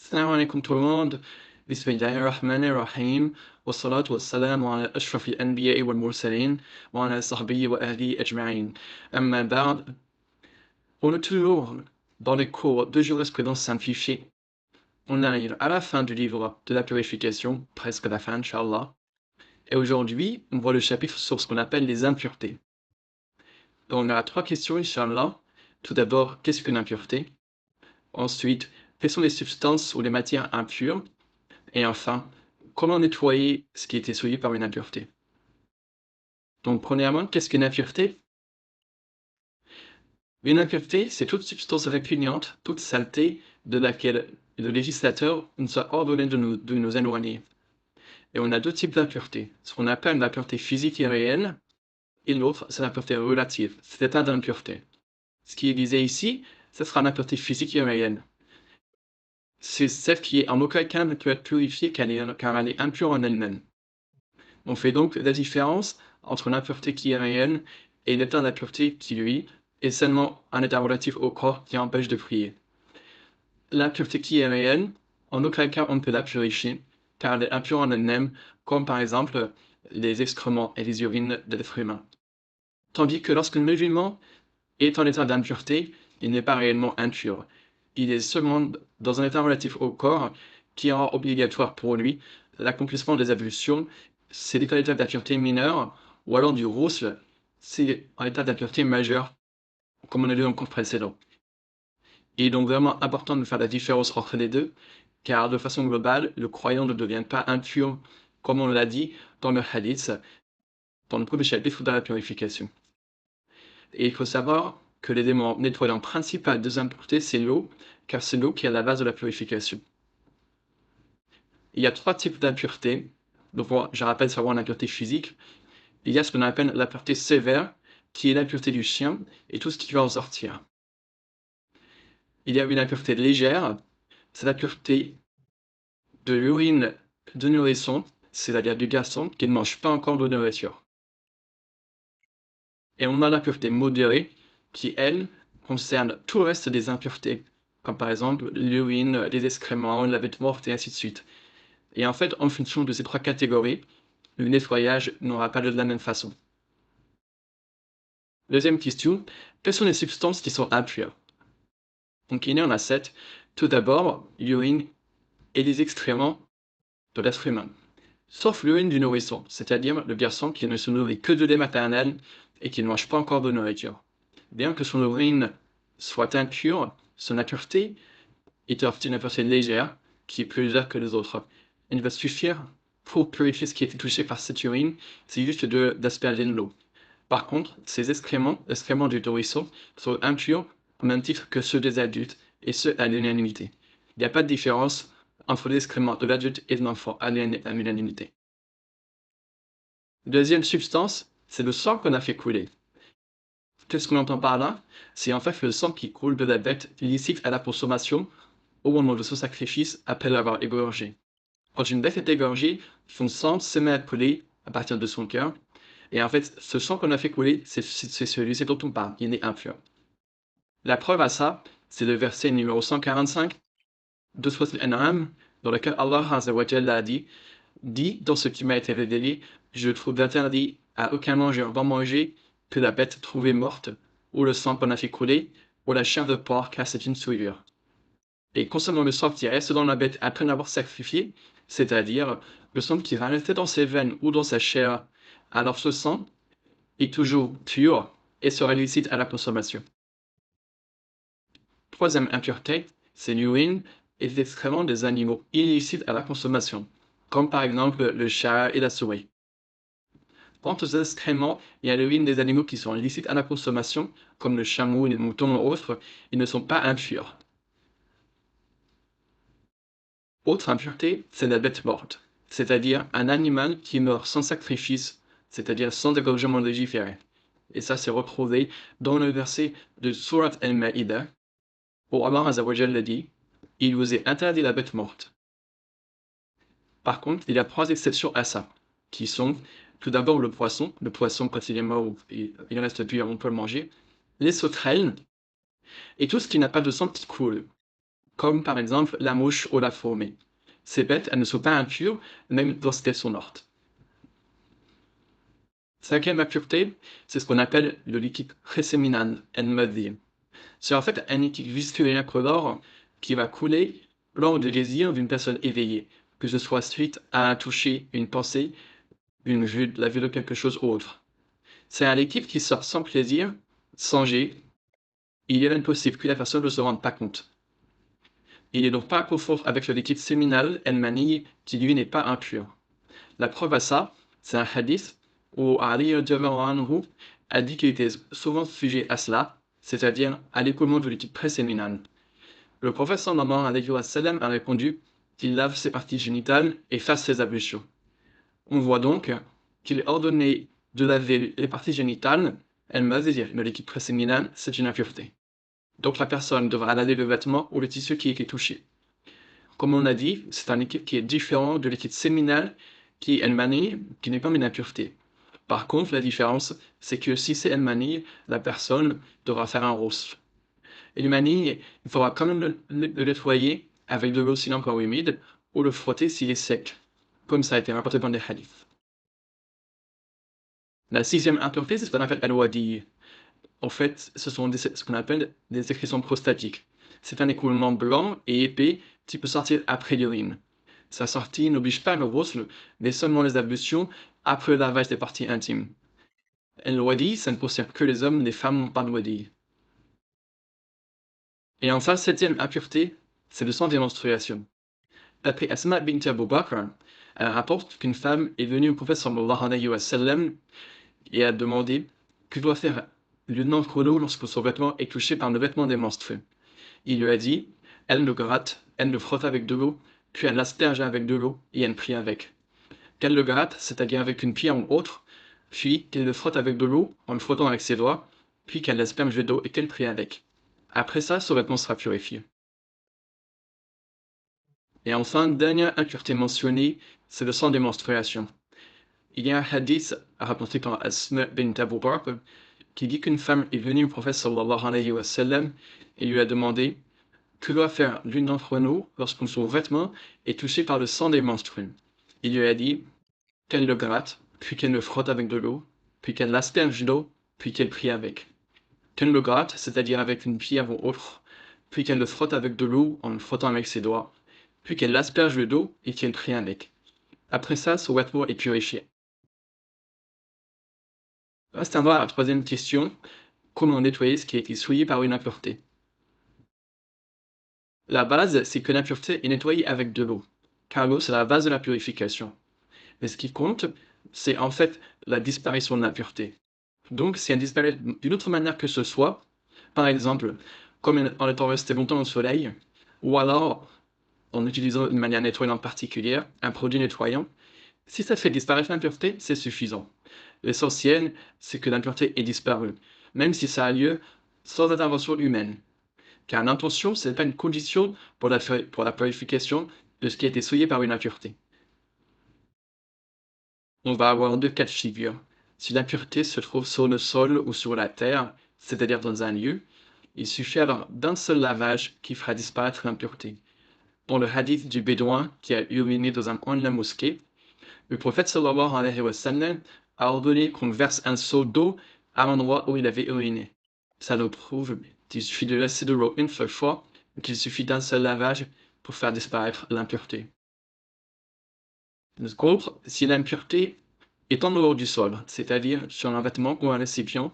السلام عليكم tout le monde. بسم الله الرحمن الرحيم والصلاة والسلام على أشرف الأنبياء والمرسلين وعلى صحبه وأهله أجمعين. أما بعد, on est toujours dans les cours de jurisprudence simplifiée. On arrive à la fin du livre de la purification, presque à la fin, Inch'Allah. Et aujourd'hui, on voit le chapitre sur ce qu'on appelle les impuretés. Donc, on a trois questions, Inch'Allah. Tout d'abord, qu'est-ce qu'une impureté? Ensuite, quelles sont les substances ou les matières impures? Et enfin, comment nettoyer ce qui était souillé par une impureté? Donc, premièrement, qu'est-ce qu'une impureté? Une impureté, c'est toute substance répugnante, toute saleté de laquelle le législateur nous a ordonné de nous éloigner. Et on a deux types d'impuretés. Ce qu'on appelle l'impureté physique et réelle, et l'autre, c'est l'impureté relative, c'est l'état d'impureté. Ce qui est visé ici, ce sera l'impureté physique et réelle. C'est celle qui, en aucun cas, ne peut être purifiée car elle est impure en elle-même. On fait donc la différence entre l'impureté qui est réelle et l'état d'impureté qui, lui, est seulement un état relatif au corps qui empêche de prier. L'impureté qui est réelle, en aucun cas on ne peut la purifier, car elle est impure en elle-même, comme par exemple les excréments et les urines de l'être humain. Tandis que lorsque le musulman est en état d'impureté, il n'est pas réellement impur. Il est seulement dans un état relatif au corps qui rend obligatoire pour lui l'accomplissement des ablutions. C'est l'état d'impureté mineur, ou alors du ghusl, c'est un état d'impureté majeur, comme on a vu dans le cours précédent. Il est donc vraiment important de faire la différence entre les deux, car de façon globale, le croyant ne devient pas impur, comme on l'a dit dans le hadith, dans le premier chapitre de la purification. Et il faut savoir que l'élément nettoyant principal des impuretés, c'est l'eau, car c'est l'eau qui est à la base de la purification. Il y a trois types d'impuretés. Donc, je rappelle savoir l'impureté physique. Il y a ce qu'on appelle l'impureté sévère, qui est l'impureté du chien et tout ce qui va en sortir. Il y a une impureté légère, c'est l'impureté de l'urine de nourrisson, c'est-à-dire du garçon qui ne mange pas encore de nourriture. Et on a l'impureté modérée, qui, elle, concerne tout le reste des impuretés, comme par exemple l'urine, les excréments, la bête morte et ainsi de suite. Et en fait, en fonction de ces trois catégories, le nettoyage n'aura pas lieu de la même façon. Deuxième question, quelles sont les substances qui sont impures? Donc il y en a 7. Tout d'abord, l'urine et les excréments de l'être humain. Sauf l'urine du nourrisson, c'est-à-dire le garçon qui ne se nourrit que de lait maternel et qui ne mange pas encore de nourriture. Bien que son urine soit impure, son impureté est une impureté légère qui est plus légère que les autres. Il va suffire pour purifier ce qui a été touché par cette urine, c'est juste d'asperger de l'eau. Par contre, ces excréments du nourrisson, sont impurs au même titre que ceux des adultes, et ce à l'unanimité. Il n'y a pas de différence entre les excréments de l'adulte et de l'enfant à l'unanimité. Deuxième substance, c'est le sang qu'on a fait couler. Qu'est-ce qu'on entend par là? C'est en fait le sang qui coule de la bête licite à la consommation au moment de son sacrifice après l'avoir égorgé. Quand une bête est égorgée, son sang se met à couler à partir de son cœur. Et en fait, ce sang qu'on a fait couler, c'est celui dont on parle, il est impur. La preuve à ça, c'est le verset numéro 145 de Surat Al-An'am, dans lequel Allah Azza wa Jalla a dit dans ce qui m'a été révélé, je trouve interdit à aucun mangeur d'en manger que la bête trouvée morte, ou le sang qu'on a fait couler, ou la chair de porc, car c'est une souillure. Et concernant le sang qui reste dans la bête après l'avoir sacrifié, c'est-à-dire le sang qui va rester dans ses veines ou dans sa chair, alors ce sang est toujours pur et sera licite à la consommation. Troisième impureté, c'est l'urine et les excréments des animaux illicites à la consommation, comme par exemple le chat et la souris. Quant aux excréments, il y a l'urine des animaux qui sont illicites à la consommation, comme le chameau, les moutons ou autres, ils ne sont pas impurs. Autre impureté, c'est la bête morte, c'est-à-dire un animal qui meurt sans sacrifice, c'est-à-dire sans égorgement légiféré. Et ça, c'est retrouvé dans le verset de Surat Al-Ma'idah, où Allah Azza wa Jalla dit « Il vous est interdit la bête morte ». Par contre, il y a trois exceptions à ça, qui sont tout d'abord le poisson quand il est mort, il reste pur, on peut le manger, les sauterelles, et tout ce qui n'a pas de sang qui coule. comme par exemple la mouche ou la fourmi. Ces bêtes, elles ne sont pas impures, même lorsqu'elles sont mortes. Cinquième impureté, c'est ce qu'on appelle le liquide préséminal, al-madhi. C'est en fait un liquide visqueux et incolore qui va couler lors du désir d'une personne éveillée, que ce soit suite à un toucher, une pensée, la vue de quelque chose ou autre. C'est un liquide qui sort sans plaisir, sans jet. Il est même possible que la personne ne se rende pas compte. Il n'est donc pas à confondre avec le liquide séminal, al-mani, qui lui n'est pas impur. La preuve à ça, c'est un hadith où Ali anhu a dit qu'il était souvent sujet à cela, c'est-à-dire à l'écoulement du liquide préséminal. Le prophète sallallahu alayhi wa sallam a répondu qu'il lave ses parties génitales et fasse ses ablutions. On voit donc qu'il est ordonné de laver les parties génitales, c'est-à-dire le liquide préséminal, c'est une impureté. Donc la personne devra laver le vêtement ou le tissu qui est touché. Comme on a dit, c'est un liquide qui est différent de liquide séminal qui est el-mani, qui n'est pas une impureté. Par contre, la différence, c'est que si c'est el-mani, la personne devra faire un ghusl. Et le mani, il faudra quand même le nettoyer avec de l'eau s'il est encore humide, ou le frotter s'il est sec, comme ça a été rapporté dans les hadiths. La sixième impureté, c'est ce qu'on appelle al-wadi. En fait, ce sont ce qu'on appelle des sécrétions prostatiques. C'est un écoulement blanc et épais qui peut sortir après l'urine. Sa sortie n'oblige pas le ghusl, mais seulement les ablutions après le lavage des parties intimes. Et le wadi, ça ne concerne que les hommes, les femmes n'ont pas de wadi. Et enfin, septième impureté, c'est le sang des menstruations. D'après Asma bint Abu Bakr, elle rapporte qu'une femme est venue au prophète sallallahu alayhi wa sallam et a demandé que doit faire le lieutenant chrono lorsque son vêtement est touché par le vêtement des menstrues. Il lui a dit, elle le gratte, elle le frotte avec de l'eau, puis elle l'asperge avec de l'eau et elle prie avec. Qu'elle le gratte, c'est-à-dire avec une pierre ou autre, puis qu'elle le frotte avec de l'eau en le frottant avec ses doigts, puis qu'elle l'asperge d'eau et qu'elle prie avec. Après ça, son vêtement sera purifié. Et enfin, dernière impureté mentionnée, c'est le sang des menstruations. Il y a un hadith rapporté par Asma bint Abu Bakr qui dit qu'une femme est venue au prophète sallallahu alayhi wa sallam et lui a demandé que doit faire l'une d'entre nous lorsque son vêtement est touché par le sang des menstrues. Il lui a dit qu'elle le gratte, puis qu'elle le frotte avec de l'eau, puis qu'elle l'asperge d'eau, puis qu'elle prie avec. Qu'elle le gratte, c'est-à-dire avec une pierre ou autre, puis qu'elle le frotte avec de l'eau en le frottant avec ses doigts, puis qu'elle l'asperge d'eau et qu'elle prie avec. Après ça, son vêtement est purifié. Reste à voir la troisième question, comment nettoyer ce qui a été souillé par une impureté. La base, c'est que l'impureté est nettoyée avec de l'eau, car l'eau, c'est la base de la purification. Mais ce qui compte, c'est en fait la disparition de l'impureté. Donc, si elle disparaît d'une autre manière que ce soit, par exemple, comme en étant resté longtemps au soleil, ou alors en utilisant une manière nettoyante particulière, un produit nettoyant, si ça fait disparaître l'impureté, c'est suffisant. L'essentiel, c'est que l'impureté ait disparu, même si ça a lieu sans intervention humaine. Car l'intention, ce n'est pas une condition pour la purification de ce qui a été souillé par une impureté. On va avoir deux cas de figure. Si l'impureté se trouve sur le sol ou sur la terre, c'est-à-dire dans un lieu, il suffit alors d'un seul lavage qui fera disparaître l'impureté. Dans le hadith du bédouin qui a uriné dans un coin de la mosquée, le prophète sallallahu alayhi wa sallam a ordonné qu'on verse un seau d'eau à l'endroit où il avait uriné. Ça nous prouve qu'il suffit de laisser de l'eau une seule fois, qu'il suffit d'un seul lavage pour faire disparaître l'impureté. Par contre, si l'impureté est en dehors du sol, c'est-à-dire sur un vêtement ou un récipient,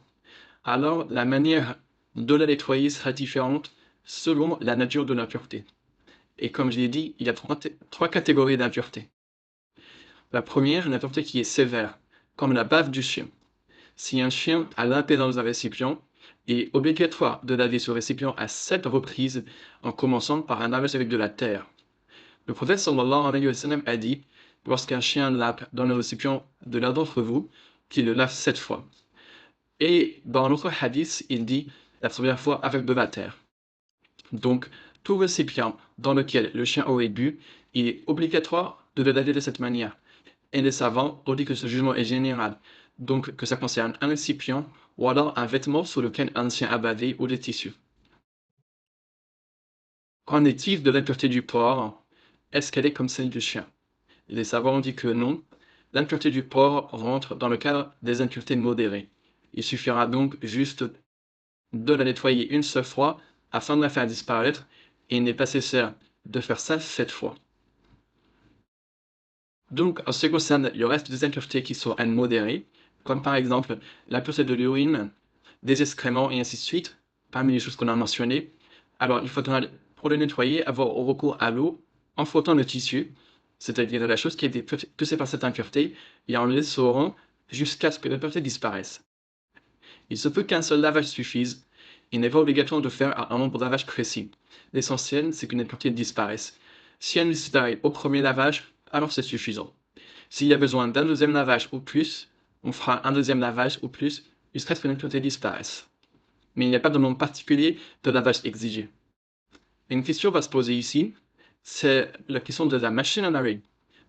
alors la manière de la nettoyer sera différente selon la nature de l'impureté. Et comme je l'ai dit, il y a trois catégories d'impureté. La première, une impureté qui est sévère, comme la bave du chien. Si un chien a lavé dans un récipient, il est obligatoire de laver ce récipient à 7 reprises, en commençant par un lavage avec de la terre. Le prophète sallallahu alayhi wa sallam a dit, lorsqu'un chien lave dans le récipient de l'un d'entre vous, qu'il le lave 7 fois. Et dans l'autre hadith, il dit la première fois avec de la terre. Donc, tout récipient dans lequel le chien aurait bu, il est obligatoire de le laver de cette manière. Et les savants ont dit que ce jugement est général, donc que ça concerne un récipient ou alors un vêtement sur lequel un chien a bavé ou des tissus. Qu'en est-il de l'impureté du porc? Est-ce qu'elle est comme celle du chien? Les savants ont dit que non. L'impureté du porc rentre dans le cadre des impuretés modérées. Il suffira donc juste de la nettoyer une seule fois afin de la faire disparaître, et il n'est pas nécessaire de faire ça 7 fois. Donc, en ce qui concerne le reste des impuretés qui sont modérées, comme par exemple l'impureté de l'urine, des excréments et ainsi de suite, parmi les choses qu'on a mentionnées, alors il faudra, pour le nettoyer, avoir recours à l'eau en frottant le tissu, c'est-à-dire la chose qui a été touchée par cette impureté, et en l'essorant jusqu'à ce que l'impureté disparaisse. Il se peut qu'un seul lavage suffise. Il n'est pas obligatoire de faire un nombre de lavages précis. L'essentiel, c'est qu'une impureté disparaisse. Si elle disparaît au premier lavage, alors c'est suffisant. S'il y a besoin d'un deuxième lavage ou plus, on fera un deuxième lavage ou plus jusqu'à ce que l'impureté disparaisse. Mais il n'y a pas de nombre particulier de lavage exigé. Une question va se poser ici, c'est la question de la machine à laver.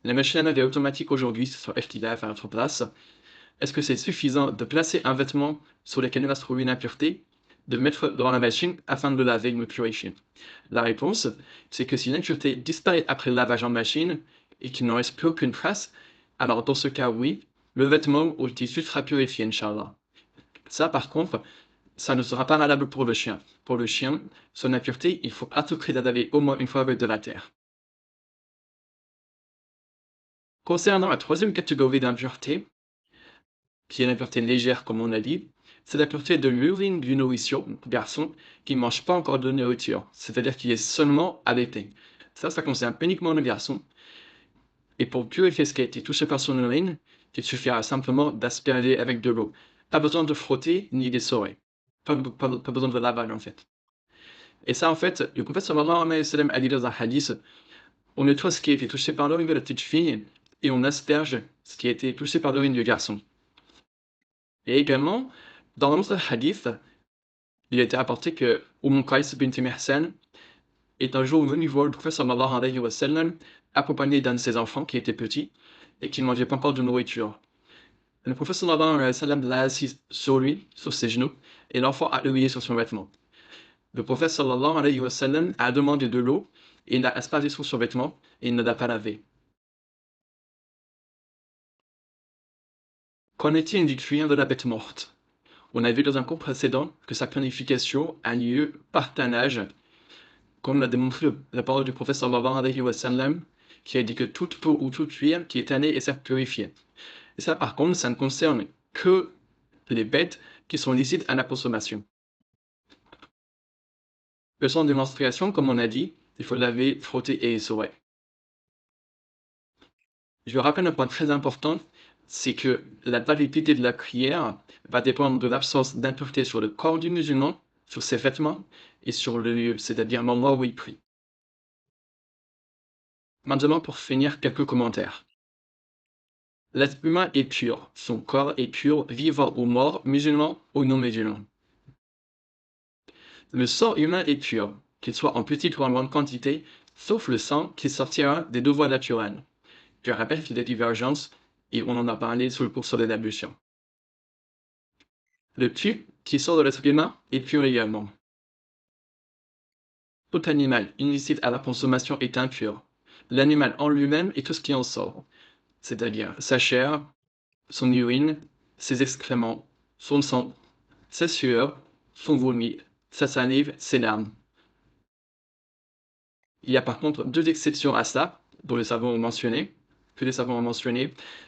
Les machines à laver automatiques aujourd'hui sur FTLAV à notre place. Est-ce que c'est suffisant de placer un vêtement sur lequel il va se trouver une impureté, de le mettre dans la machine afin de le laver et de le purifier? La réponse, c'est que si l'impureté disparaît après le lavage en machine et qu'il n'en reste plus aucune trace, alors dans ce cas, oui, le vêtement ou le tissu sera purifié, Inch'Allah. Ça, par contre, ça ne sera pas valable pour le chien. Pour le chien, son impureté, il faut à tout prix la laver au moins une fois avec de la terre. Concernant la troisième catégorie d'impureté, qui est l'impureté légère, comme on a dit, c'est l'impureté de l'urine du nourrisson, garçon, qui ne mange pas encore de nourriture, c'est-à-dire qui est seulement allaité. Ça concerne uniquement le garçon. Et pour purifier ce qui a été touché par son urine, il suffira simplement d'asperger avec de l'eau. Pas besoin de frotter ni d'essorer. Pas besoin de lavage, en fait. Et ça, en fait, le prophète sallallahu alayhi wa sallam a dit dans un hadith, on nettoie ce qui a été touché par l'urine de la petite fille et on asperge ce qui a été touché par l'urine du garçon. Et également, dans l'autre hadith, il a été rapporté que Qais bint Mihsan est un jour venu voir le prophète sallallahu alayhi wa sallam accompagné d'un de ses enfants qui était petit et qui ne mangeait pas encore de nourriture. Le prophète sallallahu alayhi wa sallam l'a assis sur lui, sur ses genoux, et l'enfant a appuyé sur son vêtement. Le prophète sallallahu alayhi wa sallam a demandé de l'eau et il a aspergé sur son vêtement et il ne l'a pas lavé. Qu'en est-il du cuir de la bête morte? On a vu dans un cours précédent que sa purification a lieu par tannage, comme l'a démontré la parole du prophète sallallahu alayhi wa sallam, qui a dit que toute peau ou toute cuir qui est tannée est certes purifiée. Et ça, par contre, ça ne concerne que les bêtes qui sont licites à la consommation. Le sang de menstruation, comme on a dit, il faut laver, frotter et essorer. Je rappelle un point très important, c'est que la validité de la prière va dépendre de l'absence d'impureté sur le corps du musulman, sur ses vêtements et sur le lieu, c'est-à-dire le moment où il prie. Maintenant, pour finir, quelques commentaires. L'être humain est pur, son corps est pur, vivant ou mort, musulman ou non musulman. Le sang humain est pur, qu'il soit en petite ou en grande quantité, sauf le sang qui sortira des deux voies naturelles. Je rappelle qu'il y a des divergences et on en a parlé sur le cours sur l'ablution. Le pus qui sort de l'être humain est pur également. Tout animal illicite à la consommation est impur. L'animal en lui-même et tout ce qui en sort, c'est-à-dire sa chair, son urine, ses excréments, son sang, sa sueur, son vomi, sa salive, ses larmes. Il y a par contre deux exceptions à ça, dont les savants ont mentionné,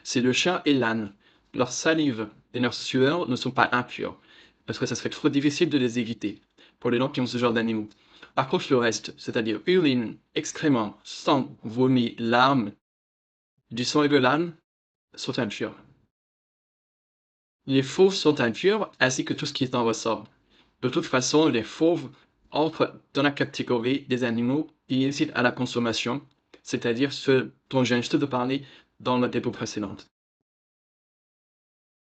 c'est le chat et l'âne. Leur salive et leur sueur ne sont pas impurs, parce que ça serait trop difficile de les éviter, pour les gens qui ont ce genre d'animaux. Par contre, le reste, c'est-à-dire urine, excréments, sang, vomi, larmes, du sang et de l'âne, sont impurs. Les fauves sont impurs, ainsi que tout ce qui en ressort. De toute façon, les fauves entrent dans la catégorie des animaux illicites à la consommation, c'est-à-dire ceux dont j'ai juste de parler dans la dépôt précédente.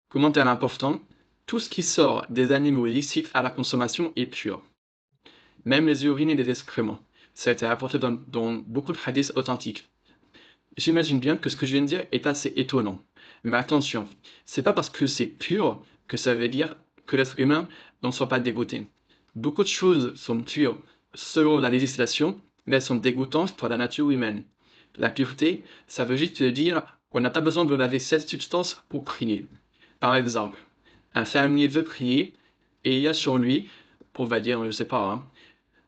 Commentaire important, tout ce qui sort des animaux illicites à la consommation est pur. Même les urines et les excréments. Ça a été rapporté dans beaucoup de hadiths authentiques. J'imagine bien que ce que je viens de dire est assez étonnant. Mais attention, c'est pas parce que c'est pur que ça veut dire que l'être humain n'en soit pas dégoûté. Beaucoup de choses sont pures selon la législation, mais elles sont dégoûtantes pour la nature humaine. La pureté, ça veut juste dire qu'on n'a pas besoin de laver cette substance pour prier. Par exemple, un fermier veut prier et il y a sur lui, on va dire, je sais pas, hein,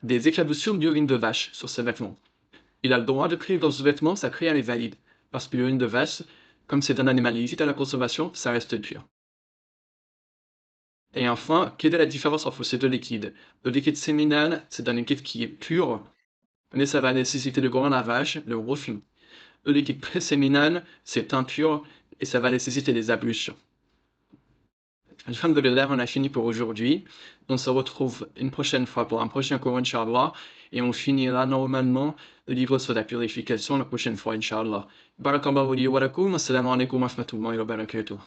des éclaboussures d'urine de vache sur ses vêtements. Il a le droit de prier dans ce vêtement, sa prière est valide. Parce que l'urine de vache, comme c'est un animal illicite à la consommation, ça reste pur. Et enfin, quelle est la différence entre ces deux liquides? Le liquide séminal, c'est un liquide qui est pur, mais ça va nécessiter de grands lavages, le reflux. Le liquide préséminal, c'est impur et ça va nécessiter des ablutions. Alhamdulillah, on a fini pour aujourd'hui. On se retrouve une prochaine fois pour un prochain cours, Inch'Allah, et on finira normalement le livre sur la purification la prochaine fois, Inch'Allah. Barakallahu li wa lakum, assalamu alaikum wa rahmatullahi wa barakatuh.